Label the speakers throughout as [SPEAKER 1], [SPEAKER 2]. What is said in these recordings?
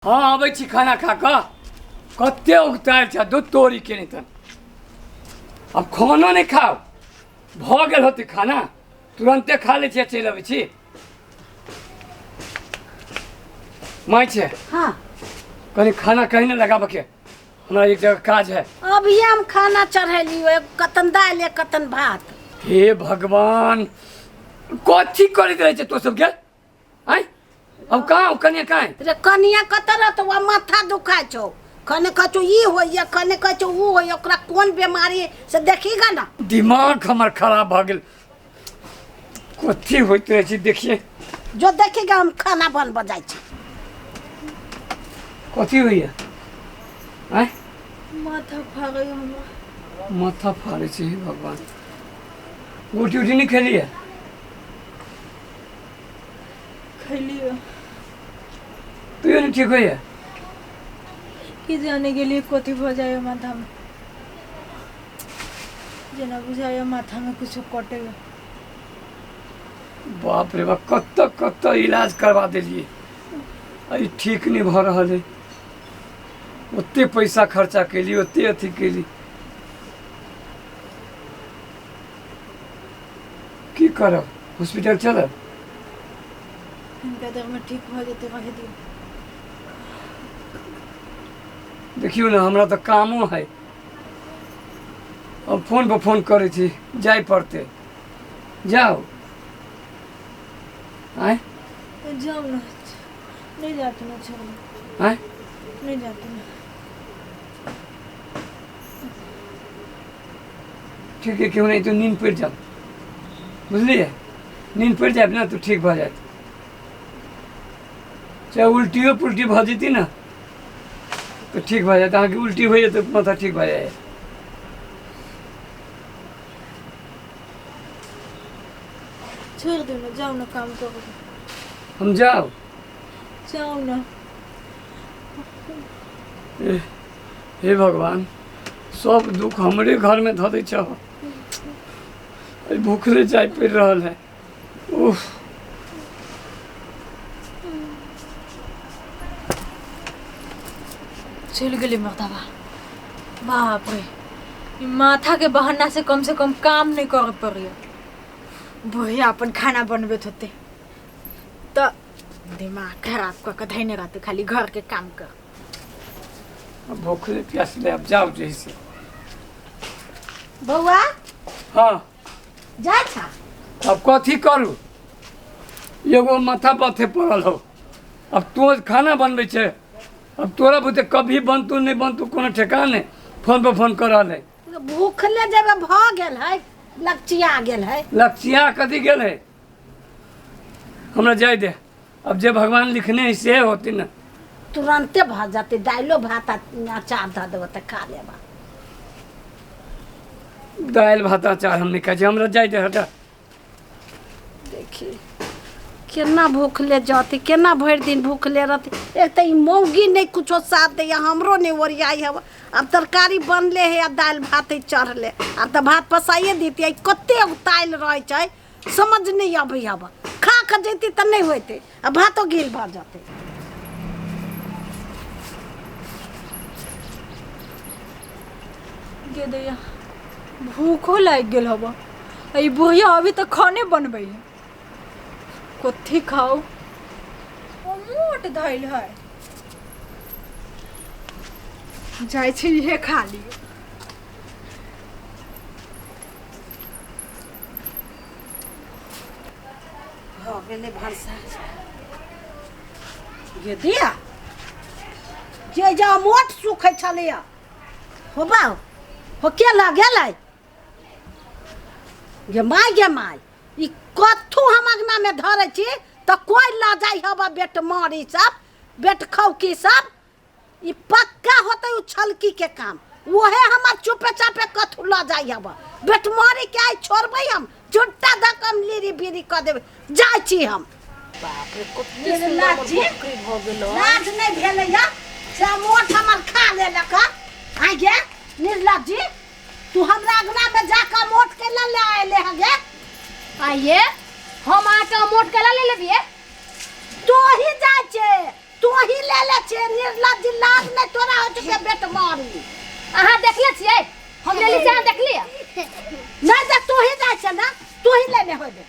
[SPEAKER 1] हाँ आबै छी खाना खा कऽ कते उगतार छ दूध तोरी के नहीं अब खाना नहीं खाओ भऽ गेल होते खाना तुरंते खा ले छी चलि अबै छी माय छे
[SPEAKER 2] हाँ
[SPEAKER 1] कहीं खाना कहीं नहीं लगाबे के हमरा एक जगह काज है
[SPEAKER 2] अभी हम खाना चढ़ेली कतन दाल कतन भात।
[SPEAKER 1] हे भगवान कथी करैत रहे तो सब के आय अब कहाँ कनिया कहाँ
[SPEAKER 2] रे कनिया कत रहत वा माथा दुखाय छौ खने कछु ई होइए खने कछु ऊ होइए ओकरा कोन बीमारी से देखीगा ना
[SPEAKER 1] दिमाग हमर खराब भ गेल कथी होइत रहे छी देखिए
[SPEAKER 2] जो देखेगा हम खाना बन बजाय छी
[SPEAKER 1] कथी होइए आय
[SPEAKER 2] माथा फाड़े हमरा
[SPEAKER 1] माथा फाड़े छी हे भगवान रोटी उटी नहीं खेलिए
[SPEAKER 3] खैलिए
[SPEAKER 1] तो ये नहीं ठीक होइए
[SPEAKER 3] कि जाने के लिए कथी भ जाए माथा में जना बुझाए माथा में कुछ कटेगा।
[SPEAKER 1] बाप रे बाप कत इलाज करवा दिलिए अरे ठीक नहीं भ रहा है ओते पैसा खर्चा कैली ओते अथी कैली की करब हॉस्पिटल चलब
[SPEAKER 3] इनका देर में ठीक हो जाते रह दियो।
[SPEAKER 1] देखियो ना हमरा तो कामो है अब फोन पर फोन करे थी जाए पड़ते जाओ आए
[SPEAKER 3] जाओ ना नहीं जाते ना चलो
[SPEAKER 1] आए
[SPEAKER 3] नहीं जाते ना
[SPEAKER 1] ठीक है क्यों नहीं तो नींद पड़ जाओ बुझलिए नींद पड़ जाए ना तो ठीक भ जाए चाहे उल्टियो पुल्टी भ जेती ना तो ठीक भ जाए अहाँ के उल्टी हो तो माथा ठीक भ जाए
[SPEAKER 3] छोड़ दो ना जाओ ना काम करो
[SPEAKER 1] हम जाओ
[SPEAKER 3] जाओ ना
[SPEAKER 1] हे भगवान सब दुख हमरे घर में धऽ दै छ भूखले जाए पड़ रहा है उफ
[SPEAKER 3] चल गली मर्दाबा बाप रे ई माथा के बहाना से कम काम नहीं करे पड़ियो भैया अपन खाना बनबे होते तो दिमाग खराब कर धैने रहते खाली घर के काम कर
[SPEAKER 1] अब भूखले प्यासले अब जाओ जैसे
[SPEAKER 2] बौआ
[SPEAKER 1] हाँ
[SPEAKER 2] जाय छा
[SPEAKER 1] अब कथी करू एगो माथा पथे पड़ल हो अब तो खाना बनबे छे अब तोरा बुते कभी बनतू नहीं बनतू कोनो ठेकान नहीं फोन पर फोन कर रहा है
[SPEAKER 2] भूखले जब भ गेल है लक्चिया गेल है
[SPEAKER 1] लक्ष्या कथी गेल है हमरा जाय दे अब जे भगवान लिखने है से होती ना
[SPEAKER 2] तुरंते भ जाते दाइलो भात अचार ध देबो त खा लेबा
[SPEAKER 1] दाल भात अचार हम नहीं खाई हमरा जाय दे हटा
[SPEAKER 2] देखी केना भूखले जाती केना भर दिन भूखले रहती एक तो मौगी नहीं कुछो साथ दे हमरो नहीं ओरियाई है अब तरकारी बनले है दाल भात चढ़ले अब तो भात पसाइए देती कते उताइल रहे छै समझ नहीं अबै अब खा के जैती तो नहीं होते अब भातो गिल भ जाते
[SPEAKER 3] गे दैया भूखो लाग गेल हब ई बुढ़िया अभी तक खाने बनबै कथी खाओ मोट धैल है जाय छी इहे खा लियो
[SPEAKER 2] हो गेले भरसा ये दिया जे जा मोट सुखै छलिया हो बा हो के लागेलै गे माय ई कथू हम अगना में धरे छी तो कोई ला जाई हबा बेट मारी सब बेट खौकी सब ई पक्का होते उ छलकी के काम ओहे हमर चुपे चापे कथू ला जाई हबा बेट मारी के आई छोड़बै हम झुट्टा धकम लीरी बीरी क देबै जाय छी हम बाप रे कते लाज हो गेलो लाज नहीं भेले या से मोट हमर खा लेलक आ गे निर्लज्जी तू हमरा अगना में जाकर मोट के ले आइले हगे
[SPEAKER 4] आइए हम आके मोट के ले लेबिए
[SPEAKER 2] तो ही जाय छे तू ही ले छे निर्लज लाज नहीं तोरा हो के बेट मारी
[SPEAKER 4] अहाँ देखले छियै हम लेली से अहाँ देखलिए
[SPEAKER 2] नहीं तो तू ही जाय छे ना तू ही लेने होबे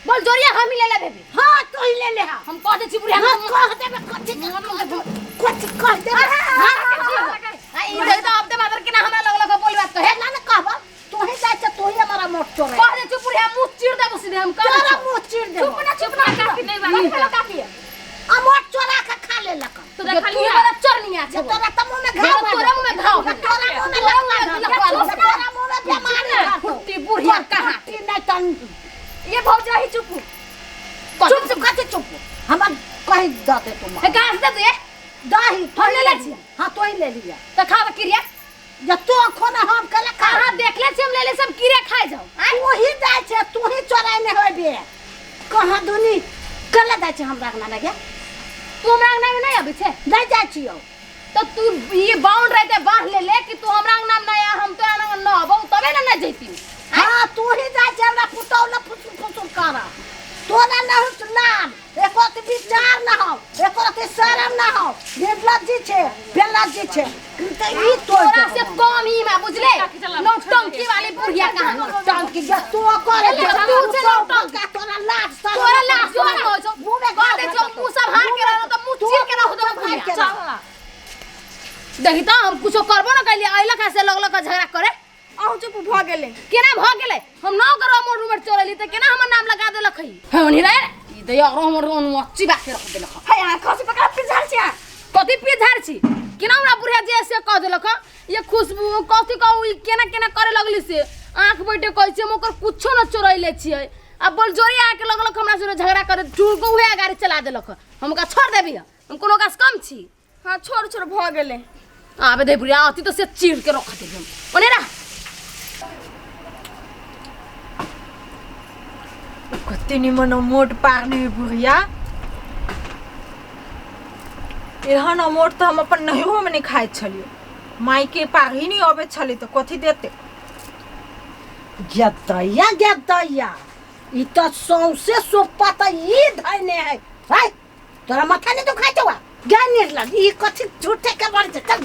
[SPEAKER 4] बोल जोरिया हम ही ले लेबे
[SPEAKER 2] हां तू ही ले हा
[SPEAKER 4] हम कह दे छी बुढ़िया
[SPEAKER 2] हम कह देबे कुछ कह देबे
[SPEAKER 4] ई जगह तो अपने बादर के ना हमरा लगल बोल बात कहे
[SPEAKER 2] ना ना कहबा तू ही जाय छे तू ही हमारा मोट चोरे
[SPEAKER 4] कह दे छी बुढ़िया मुंह चीर दे बस हम कह
[SPEAKER 2] तोरा मुंह चीर दे
[SPEAKER 4] चुप ना काफी नहीं बात काफी है
[SPEAKER 2] आ मोट चोरा के खा ले लक
[SPEAKER 4] तो देख लिया वाला चोरनिया छै
[SPEAKER 2] तोरा त मुंह में घाव
[SPEAKER 4] तोरा मुंह में घाव
[SPEAKER 2] तोरा मुंह में तोरा मुंह में बीमारी
[SPEAKER 4] फुट्टी बुढ़िया कहां
[SPEAKER 2] नहीं तन
[SPEAKER 4] ये भौज रही चुप
[SPEAKER 2] चुप चुप कैसे चुप हम कह देते तुम
[SPEAKER 4] है कहां से दे
[SPEAKER 2] दही
[SPEAKER 4] हम ले ले छी
[SPEAKER 2] हां तो ही ले लिया
[SPEAKER 4] तो खाव क्रिया
[SPEAKER 2] जब तू खोना हम कले खा
[SPEAKER 4] कहां देखले छी हम ले ले सब कीड़े खाए जाओ
[SPEAKER 2] तू ही जाय छे तू ही चोराय में होबे कहां दुनी कले जाय छे हमरा ना लगे
[SPEAKER 4] तू हमरा अंगना में नहीं आबे छे
[SPEAKER 2] नहीं जाय छियो
[SPEAKER 4] तो तू ये बाउंड रहते बांध ले कि तू हमरा अंगना में नहीं आ हम तो अंगना में न आबो तबे ना जैती
[SPEAKER 2] हां तू ही जाय छे हमरा पुतौला फुसुर करा तोरा ना हो लाल एको ते विचार ना हो एको ते शरम ना हो निर्लज्जी छे बेलज्जी छे त ई
[SPEAKER 4] तोरा से कम ही में बुझले नौटंकी वाली बुढ़िया कहां
[SPEAKER 2] टंकी जा तू करे
[SPEAKER 4] तू से
[SPEAKER 2] टंका तोरा लाज
[SPEAKER 4] तोरा लाज हो न हो मुंह में कह दे जो मुंह सब हार के रहो तो मुंह चीर के रहो तो बुढ़िया चल देखी तो हम कुछो करबो न कइले आइला कैसे लगल का झगड़ा करे
[SPEAKER 3] आउ चुप भ गेले
[SPEAKER 4] केना भ गेले हम नौ करो मोर रूम चोरली त केना हमर नाम लगा देलक है हनी रे ई त यार हमर मच्छी बात के रख देलक
[SPEAKER 3] है यहाँ खसी पकड़ा पिझार छिया
[SPEAKER 4] कथि पिझार छी केना हमरा बुढ़िया जे से कह देलक ये खुशबू कथि कहू ई केना केना करे लगली से आंख बैठे कहै छै मोकर कुछो न चोरैले छियै अब बोल जोरी आके लगलक हमरा से झगड़ा करे ठुक उहे गाड़ी चला देलक हमका छोड़ देबी हम कोनो कास कम छी
[SPEAKER 3] हां छोड़ छोड़ भ गेले
[SPEAKER 4] आबे दे बुढ़िया अति तो से चीर के रख देबी हम ओने रा
[SPEAKER 3] कते निमन मोट पारने बुढ़िया एहन मोट तो हम अपन नहियो में नहीं खाए छलिए माई के पार ही नहीं आवे छले तो कथि देते
[SPEAKER 2] गदैया ई त सौसे सोपा त ई धैने है भाई तोरा माथा नहीं दुखाइ छवा ज्ञान निर्लज ई कथि झूठे के बड़ चल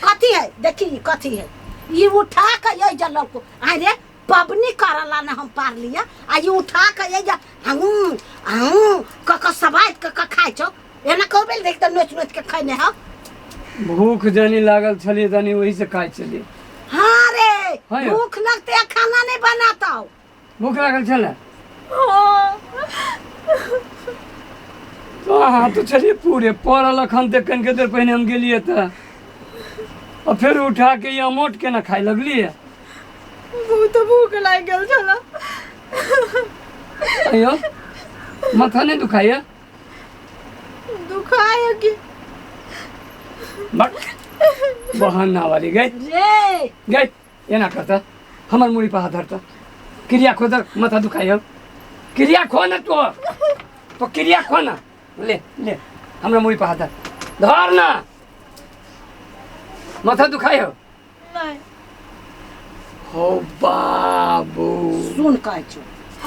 [SPEAKER 2] कथि है देखी कथि है ई उठा के ये जल को अरे पबनी करला ना हम पार लिया आ ये उठा के ये जा क सबाइत क खाइ छौ एना कहबे देख त नोच नोच के खैने ह
[SPEAKER 1] भूख जनी लागल छली तनी वही से खाइ छली
[SPEAKER 2] हां रे
[SPEAKER 1] हाँ
[SPEAKER 2] भूख लगते खाना नहीं बनाता
[SPEAKER 1] भूख लागल छले हाँ तो चलिए पूरे पड़ल अखन तक कनिक देर पहले हम गेलिए त और फिर उठा के ये मोट के ना खाए लगलिए
[SPEAKER 3] बहुत भूख लाग गेल छला
[SPEAKER 1] अयो माथा नहीं दुखाइए
[SPEAKER 3] दुखाए कि
[SPEAKER 1] बहाना वाली गई
[SPEAKER 2] रे
[SPEAKER 1] गई ये ना करता हमार मुड़ी पर हाथ धरता क्रिया खो दर माथा दुखाइए क्रिया खो ना तो क्रिया खो ना ले ले हमरा मुड़ी पर हाथ धर ना माथा दुखाइए
[SPEAKER 3] नहीं
[SPEAKER 1] हो बाबू
[SPEAKER 2] सुन कह छो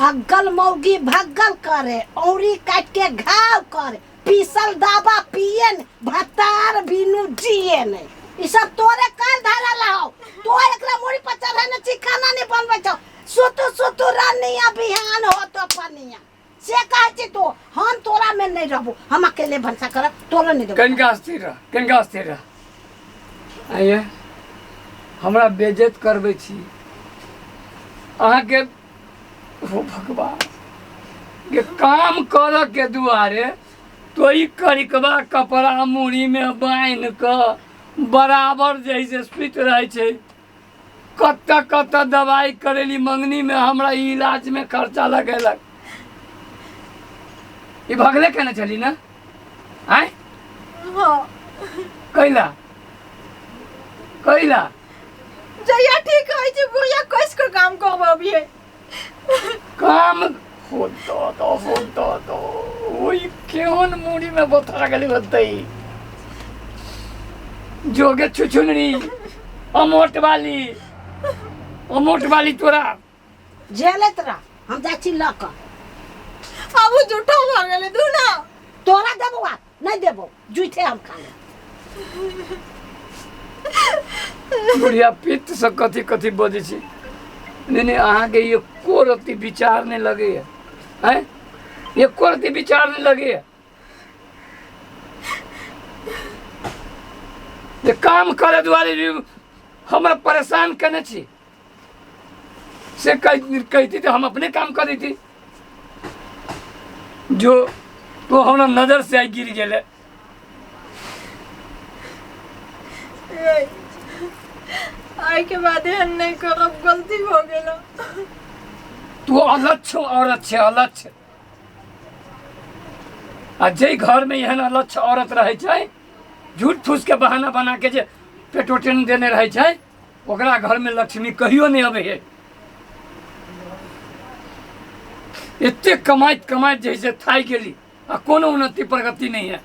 [SPEAKER 2] अगल मौगी भगल करे औरी काट के घाव करे पीसल दावा पियन भतार बिनु जिए नहीं ई सब तोरे काल धारा लाओ तो एकरा मुड़ी पर चढ़े न छी खाना नहीं बनबै छौ सुतु सुतु रानिया बिहान हो तो पनिया से कह छी तो हम तोरा में नहीं रहबो हम अकेले भरसा कर तोरा नहीं देबो
[SPEAKER 1] कनका स्थिर रह आइए हमरा बेइज्जत करबै छी अहाँ के हो भगवान के काम कर के दुआरे तो ई करिकबा कपड़ा मुड़ी में बांध के बराबर जैसे सुत रहे छै कत दवाई करेली मंगनी में हमरा इलाज में खर्चा लगेलक ई भगले केना चली ना आय
[SPEAKER 3] हां
[SPEAKER 1] कैला
[SPEAKER 3] जया ठीक है जे बुढ़िया कैस के काम करबी है
[SPEAKER 1] काम होता तो ओई केवन मुड़ी में बता गेली होतई जोगे छुछुनरी अमोट वाली तोरा
[SPEAKER 2] जेलत रह हम जा छी लक
[SPEAKER 3] अब वो झूठा हो गेले तू ना
[SPEAKER 2] तोरा देबो नहीं देबो जुठे हम खा ले
[SPEAKER 1] बुढ़िया पित्त से कथी कथी बजे छी नहीं अहाँ के ये को रति विचार नहीं लगे है ये को रति विचार नहीं लगे ये काम करे दुआरे हमरा परेशान करने छी से कहती तो हम अपने काम करी थी जो तो हमरा नजर से आई गिर गेले
[SPEAKER 3] आई के बाद हम नहीं करब गलती हो गेलो
[SPEAKER 1] तू अलक्ष्य औरत छे अलक्ष्य आ जे घर में एहन अलक्ष्य औरत रहे छै झूठ फूस के बहाना बना के जे पेटोटेन देने रहे छै ओकरा घर में लक्ष्मी कहियो नहीं अबे है एते कमाइत कमाइत जैसे थाई गेली आ कोनो उन्नति प्रगति नहीं है